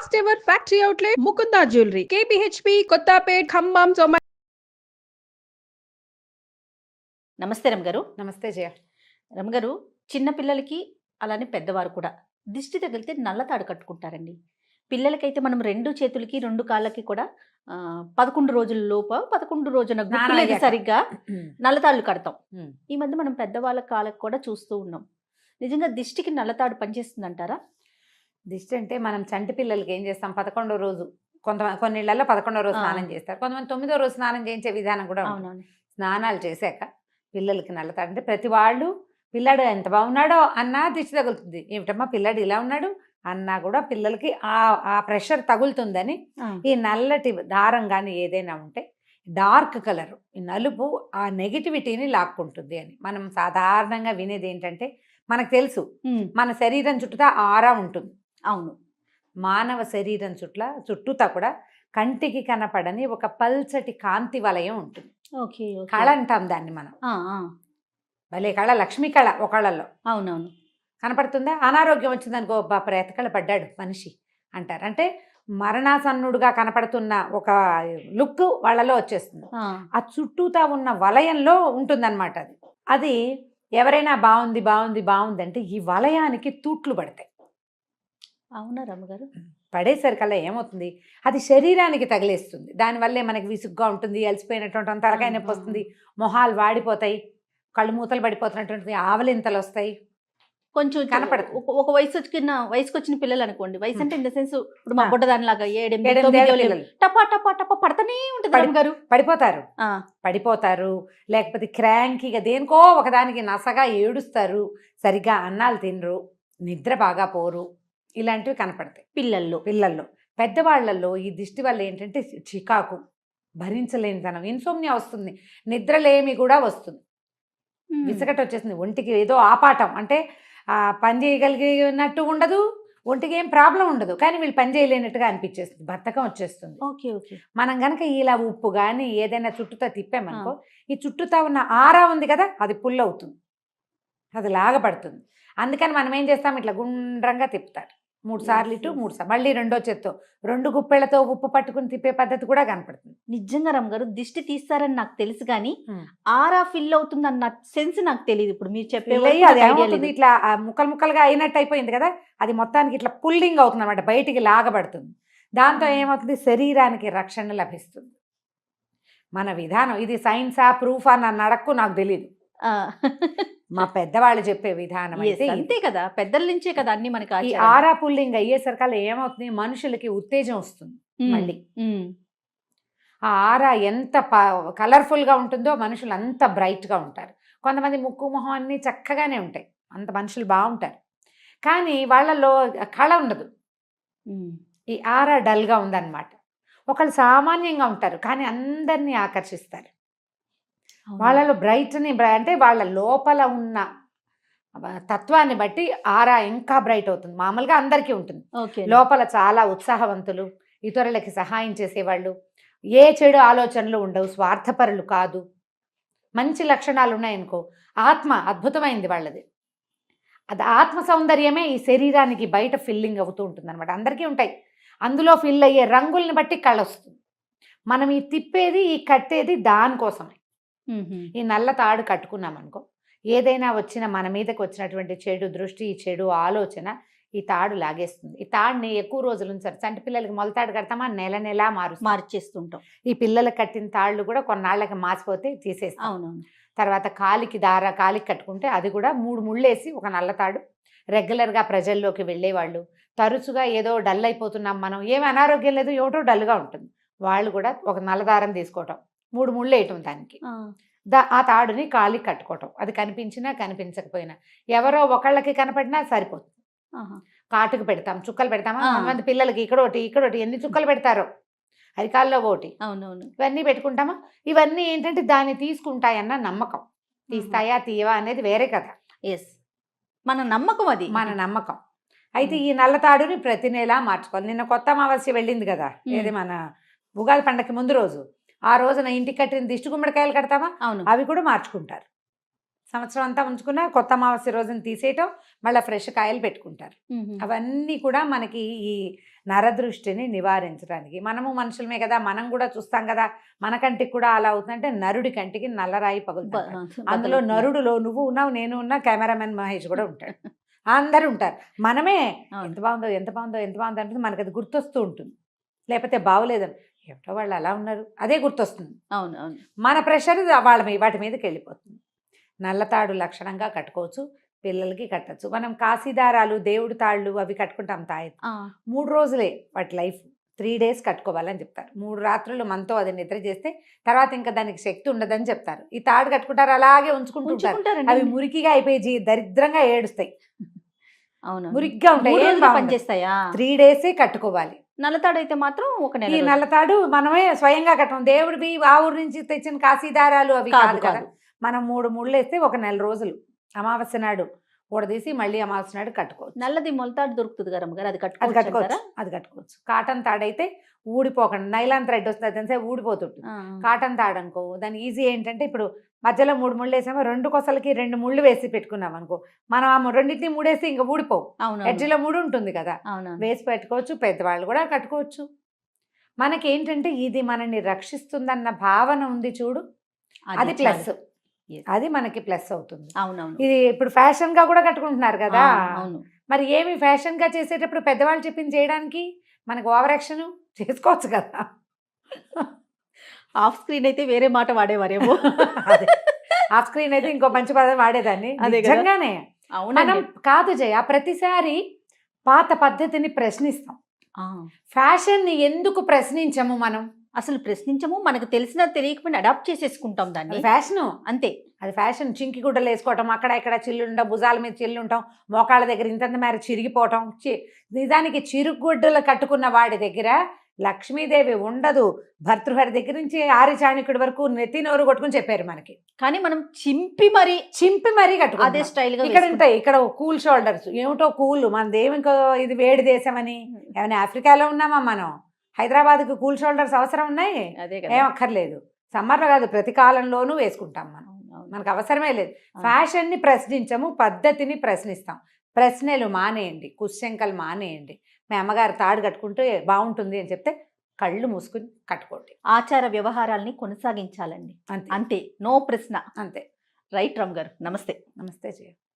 First ever factory outlet Mukunda jewellery KPHB Kothapet Khammam సోమ. నమస్తే రమగారు. నమస్తే జయ. రమగారు, చిన్నపిల్లలకి అలానే పెద్దవారు కూడా దిష్టి తగిలితే నల్లతాడు కట్టుకుంటారండి. పిల్లలకైతే మనం 2 చేతులకి 2 కాళ్ళకి కూడా 11 రోజుల లోపు 11 రోజున గుర్తులేదు సరిగ్గా నల్లతాళ్ళు కడతాం. ఈ మధ్య మనం పెద్దవాళ్ళ కాళ్ళకి కూడా చూస్తూ ఉన్నాం. నిజంగా దిష్టికి నల్లతాడు పనిచేస్తుంది అంటారా? దిష్టి అంటే మనం చంటి పిల్లలకి ఏం చేస్తాం, 11వ రోజు కొన్ని ఇళ్లలో 11వ రోజు స్నానం చేస్తారు, కొంతమంది 9వ రోజు స్నానం చేయించే విధానం కూడా ఉంటుంది. స్నానాలు చేశాక పిల్లలకి నల్లతాడు అంటే ప్రతి వాళ్ళు పిల్లాడు ఎంత బాగున్నాడో అన్నా దిష్టి తగులుతుంది. ఏమిటమ్మా పిల్లాడు ఇలా ఉన్నాడు అన్నా కూడా పిల్లలకి ఆ ప్రెషర్ తగులుతుందని ఈ నల్లటి దారం కానీ ఏదైనా ఉంటే డార్క్ కలర్ ఈ నలుపు ఆ నెగిటివిటీని లాక్కుంటుంది అని మనం సాధారణంగా వినేది ఏంటంటే, మనకు తెలుసు మన శరీరం చుట్టూతా ఆరా ఉంటుంది. అవును, మానవ శరీరం చుట్టూతా కూడా కంటికి కనపడని ఒక పల్చటి కాంతి వలయం ఉంటుంది. కళ అంటాం దాన్ని మనం. భలే కళ, లక్ష్మీ కళ ఒకళ్ళల్లో. అవునవును, కనపడుతుందా? అనారోగ్యం వచ్చిందనుకో, ప్రేతకళ పడ్డాడు మనిషి అంటారు. అంటే మరణాసన్నుడుగా కనపడుతున్న ఒక లుక్ వాళ్ళలో వచ్చేస్తుంది. ఆ చుట్టూతా ఉన్న వలయంలో ఉంటుందన్నమాట. అది ఎవరైనా బాగుంది బాగుంది బాగుంది అంటే ఈ వలయానికి తూట్లు పడతాయి. అవునా రమ్మగారు? పడేసరికల్లా ఏమవుతుంది, అది శరీరానికి తగిలేస్తుంది. దానివల్లే మనకి విసుగ్గా ఉంటుంది, అలసిపోయినటువంటి తలకాయ నొప్పి వస్తుంది, మొహాలు వాడిపోతాయి, కళ్ళు మూతలు పడిపోతున్నటువంటి ఆవలింతలు వస్తాయి. కొంచెం కనపడదు. ఒక వయసుకు వచ్చిన పిల్లలు అనుకోండి, వయసు అంటే ఇన్ ద సెన్స్ ఇప్పుడు మా బుడ్డదానిలాగా 7 టపా టపా టపా పడతానే ఉంటుంది. పడిపోతారు, లేకపోతే క్రాంకీగా దేనికో ఒకదానికి నసగా ఏడుస్తారు, సరిగ్గా అన్నాలు తినరు, నిద్ర బాగా పోరు, ఇలాంటివి కనపడతాయి పిల్లల్లో. పెద్దవాళ్లలో ఈ దిష్టి వల్ల ఏంటంటే చికాకు, భరించలేనితనం, ఇన్సోమ్నియా వస్తుంది, నిద్రలేమి కూడా వస్తుంది, విసగట వచ్చేస్తుంది, ఒంటికి ఏదో ఆపాటం, అంటే పని చేయగలిగినట్టు ఉండదు, ఒంటికి ఏం ప్రాబ్లం ఉండదు, కానీ వీళ్ళు పని చేయలేనట్టుగా అనిపించేస్తుంది, బద్ధకం వచ్చేస్తుంది. మనం కనుక ఇలా ఉప్పు కానీ ఏదైనా చుట్టూతా తిప్పామనుకో, ఈ చుట్టూతా ఉన్న ఆరా ఉంది కదా, అది పుల్ అవుతుంది, అది లాగపడుతుంది. అందుకని మనం ఏం చేస్తాం, ఇట్లా గుండ్రంగా తిప్పుతారు 3 సార్లు ఇటు 3 సార్లు, మళ్ళీ రెండో చేత్తో 2 గుప్పెళ్లతో ఉప్పు పట్టుకుని తిప్పే పద్ధతి కూడా కనపడుతుంది. నిజంగా రమ్మగారు, దిష్టి తీస్తారని నాకు తెలుసు కానీ ఆరా ఫిల్ అవుతుంది అన్న సెన్స్ నాకు తెలియదు. ఇప్పుడు మీరు చెప్పేది ఇట్లా ముక్కలు ముక్కలుగా అయినట్టు అయిపోయింది కదా, అది మొత్తానికి ఇట్లా పుల్లింగ్ అవుతుంది అనమాట, బయటికి లాగబడుతుంది. దాంతో ఏమవుతుంది, శరీరానికి రక్షణ లభిస్తుంది. మన విధానం ఇది సైన్సా ప్రూఫా నన్ను అడక్కు, నాకు తెలియదు. మా పెద్దవాళ్ళు చెప్పే విధానం అంతే కదా, పెద్దల నుంచే కదా అన్ని మనకి. ఆరా పుల్లింగ్ అయ్యేసరికల్లా ఏమవుతుంది, మనుషులకి ఉత్తేజం వస్తుంది. మళ్ళీ ఆ ఆరా ఎంత కలర్ఫుల్ గా ఉంటుందో మనుషులు అంత బ్రైట్ గా ఉంటారు. కొంతమంది ముక్కు మొహం అన్ని చక్కగానే ఉంటాయి, అంత మనుషులు బాగుంటారు, కానీ వాళ్ళలో కళ ఉండదు. ఈ ఆరా డల్ గా ఉందన్నమాట. ఒకళ్ళు సామాన్యంగా ఉంటారు కానీ అందరినీ ఆకర్షిస్తారు. వాళ్ళలో అంటే వాళ్ళ లోపల ఉన్న తత్వాన్ని బట్టి ఆరా ఇంకా బ్రైట్ అవుతుంది. మామూలుగా అందరికీ ఉంటుంది, లోపల చాలా ఉత్సాహవంతులు, ఇతరులకి సహాయం చేసేవాళ్ళు, ఏ చెడు ఆలోచనలు ఉండవు, స్వార్థపరులు కాదు, మంచి లక్షణాలు ఉన్నాయనుకో, ఆత్మ అద్భుతమైంది వాళ్ళది. అది ఆత్మ సౌందర్యమే ఈ శరీరానికి బయట ఫిల్లింగ్ అవుతూ ఉంటుంది అనమాట. అందరికీ ఉంటాయి, అందులో ఫిల్ అయ్యే రంగుల్ని బట్టి కళ వస్తుంది. మనం ఈ తిప్పేది ఈ కట్టేది దానికోసమే. ఈ నల్ల తాడు కట్టుకున్నాం అనుకో, ఏదైనా వచ్చిన మన మీదకి వచ్చినటువంటి చెడు దృష్టి, చెడు ఆలోచన ఈ తాడు లాగేస్తుంది. ఈ తాడుని ఎక్కువ రోజులు ఉంచారు. చంటి పిల్లలకి మొలతాడు కడతామా, నెల మార్చేస్తుంటాం. ఈ పిల్లలకు కట్టిన తాళ్ళు కూడా కొన్నాళ్ళకి మాసిపోతే తీసేస్తాం. అవునవును. తర్వాత కాలికి కట్టుకుంటే అది కూడా 3 ముళ్ళు వేసి ఒక నల్లతాడు. రెగ్యులర్గా ప్రజల్లోకి వెళ్ళేవాళ్ళు, తరచుగా ఏదో డల్ అయిపోతున్నాం మనం, ఏమి అనారోగ్యం లేదు, ఏమిటో డల్గా ఉంటుంది, వాళ్ళు కూడా ఒక నల్లదారం తీసుకోవటం, 3 ముళ్ళు వేయటం దానికి, ఆ తాడుని కాలికి కట్టుకోవటం. అది కనిపించినా కనిపించకపోయినా ఎవరో ఒకళ్ళకి కనపడినా సరిపోతుంది. కాటుకు పెడతాం, చుక్కలు పెడతామా, కొంతమంది పిల్లలకి ఇక్కడోటి ఎన్ని చుక్కలు పెడతారో, అది కాల్లో ఒకటి, అవునవును, ఇవన్నీ పెట్టుకుంటామా. ఇవన్నీ ఏంటంటే దాన్ని తీసుకుంటాయన్న నమ్మకం. తీస్తాయా తీయవా అనేది వేరే కదా. మన నమ్మకం, అది మన నమ్మకం. అయితే ఈ నల్లతాడుని ప్రతి నెల మార్చుకోవాలి. నిన్న కొత్త అమావాస్య వెళ్ళింది కదా, ఏది మన ఉగాది పండగకి ముందు రోజు, ఆ రోజున ఇంటికి కట్టిన దిష్టి గుమ్మడికాయలు కడతామా, అవును, అవి కూడా మార్చుకుంటారు. సంవత్సరం అంతా ఉంచుకున్నా కొత్త అమావాస్య రోజున తీసేయటం, మళ్ళీ ఫ్రెష్ కాయలు పెట్టుకుంటారు. అవన్నీ కూడా మనకి ఈ నరదృష్టిని నివారించడానికి. మనము మనుషులమే కదా, మనం కూడా చూస్తాం కదా, మన కంటికి కూడా అలా అవుతుందంటే నరుడి కంటికి నల్లరాయి పగులుతుంది. అందులో నరుడులో నువ్వు ఉన్నావు, నేను ఉన్నా, కెమెరామెన్ మహేష్ కూడా ఉంటాడు, అందరూ ఉంటారు. మనమే ఎంత బాగుందో ఎంత బాగుందో ఎంత బాగుందో అంటే మనకు అది గుర్తొస్తూ ఉంటుంది. లేకపోతే బాగోలేదని ఏమిటో వాళ్ళు అలా ఉన్నారు అదే గుర్తొస్తుంది. అవును అవును. మన ప్రెషర్ వాటి మీదకి వెళ్ళిపోతుంది. నల్లతాడు లక్షణంగా కట్టుకోవచ్చు, పిల్లలకి కట్టచ్చు. మనం కాశీదారాలు, దేవుడి తాళ్ళు అవి కట్టుకుంటాం తాయెత్తు. 3 రోజులే వాటి లైఫ్. 3 days కట్టుకోవాలని చెప్తారు. 3 రాత్రులు మనతో అది నిద్ర చేస్తే తర్వాత ఇంకా దానికి శక్తి ఉండదని చెప్తారు. ఈ తాడు కట్టుకుంటారు, అలాగే ఉంచుకుంటుంటారు. అవి మురికిగా అయిపోయి దరిద్రంగా ఏడుస్తాయి. అవును, మురికిగా ఉంటాయి, పనిచేస్తాయా. 3 days కట్టుకోవాలి. నల్లతాడు అయితే మాత్రం ఒక నెల. ఈ నల్లతాడు మనమే స్వయంగా కట్టం. దేవుడివి ఆ ఊరు నుంచి తెచ్చిన కాశీదారాలు అవి కాదు కదా. మనం 3 ముళ్ళు వేస్తే ఒక నెల రోజులు అమావాస్య నాడు ఊడదీసి మళ్ళీ అమావాస్య నాడు కట్టుకోవచ్చు. నల్లది మొలతాడు దొరుకుతుంది కదా అమ్మగారు, అది కట్టుకోవచ్చు. కాటన్ తాడైతే ఊడిపోకుండా, నైలాన్ థ్రెడ్ వస్తుంది తెలిసే ఊడిపోతుంది. కాటన్ తాడు అనుకో దాని ఈజీ ఏంటంటే, ఇప్పుడు మధ్యలో 3 ముళ్ళు వేసామో 2 కొసలకి 2 ముళ్ళు వేసి పెట్టుకున్నాం అనుకో, మనం ఆ రెండింటిని మూడేసి ఇంకా ఊడిపోవు. ఎడ్జిలో 3 ఉంటుంది కదా, వేసి పెట్టుకోవచ్చు. పెద్దవాళ్ళు కూడా కట్టుకోవచ్చు. మనకేంటంటే ఇది మనని రక్షిస్తుందన్న భావన ఉంది చూడు, అది ప్లస్. అది మనకి ప్లస్ అవుతుంది. అవునవును. ఇది ఇప్పుడు ఫ్యాషన్ గా కూడా కట్టుకుంటున్నారు కదా. మరి ఏమి ఫ్యాషన్ గా చేసేటప్పుడు పెద్దవాళ్ళు చెప్పింది చేయడానికి మనకు ఓవర్ యాక్షన్ చేసుకోవచ్చు కదా. ఆఫ్ స్క్రీన్ అయితే వేరే మాట వాడేవారేమో. ఆఫ్ స్క్రీన్ అయితే ఇంకో మంచి పదం వాడేదాన్ని. నిజంగానే మనం కాదు జయ, ప్రతిసారి పాత పద్ధతిని ప్రశ్నిస్తాం. ఫ్యాషన్ ని ఎందుకు ప్రశ్నించము? మనం అసలు ప్రశ్నించము, మనకు తెలిసిన తెలియకపోయినా అడాప్ట్ చేసేసుకుంటాం దాన్ని. ఫ్యాషను అంతే, అది ఫ్యాషన్. చింకి గుడ్డలు వేసుకోవటం, అక్కడ ఇక్కడ చిల్లు ఉండవు, భుజాల మీద చిల్లు ఉంటాం, మోకాళ్ళ దగ్గర ఇంతంత మేర చిరిగిపోవటం. నిజానికి చిరుగుడ్డలు కట్టుకున్న వాడి దగ్గర లక్ష్మీదేవి ఉండదు. భర్తృహరి దగ్గర నుంచి ఆరి చాణక్యుడి వరకు నెత్తి నోరు కొట్టుకుని చెప్పారు మనకి. కానీ మనం చింపి మరీ కట్టుకో, అదే స్టైల్ గా. ఇక్కడ ఉంటాయి, ఇక్కడ కూల్ షోల్డర్స్, ఏమిటో కూల్. మనదేమి ఇంకో ఇది వేడి దేశం అని, ఏమైనా ఆఫ్రికాలో ఉన్నామా మనం? హైదరాబాద్కి కూల్ షోల్డర్స్ అవసరం ఉన్నాయి? ఏం అక్కర్లేదు. సమ్మర్లో కాదు, ప్రతి కాలంలోనూ వేసుకుంటాం మనం. మనకు అవసరమే లేదు. ఫ్యాషన్ ని ప్రశ్నించము, పద్ధతిని ప్రశ్నిస్తాం. ప్రశ్నలు మానేయండి, కుశంకలు మానేయండి. మీ అమ్మగారు తాడు కట్టుకుంటే బాగుంటుంది అని చెప్తే కళ్ళు మూసుకుని కట్టుకోండి. ఆచార వ్యవహారాల్ని కొనసాగించాలండి, అంతే. నో ప్రశ్న, అంతే. రైట్ రామ్ గారు, నమస్తే. నమస్తే జయ.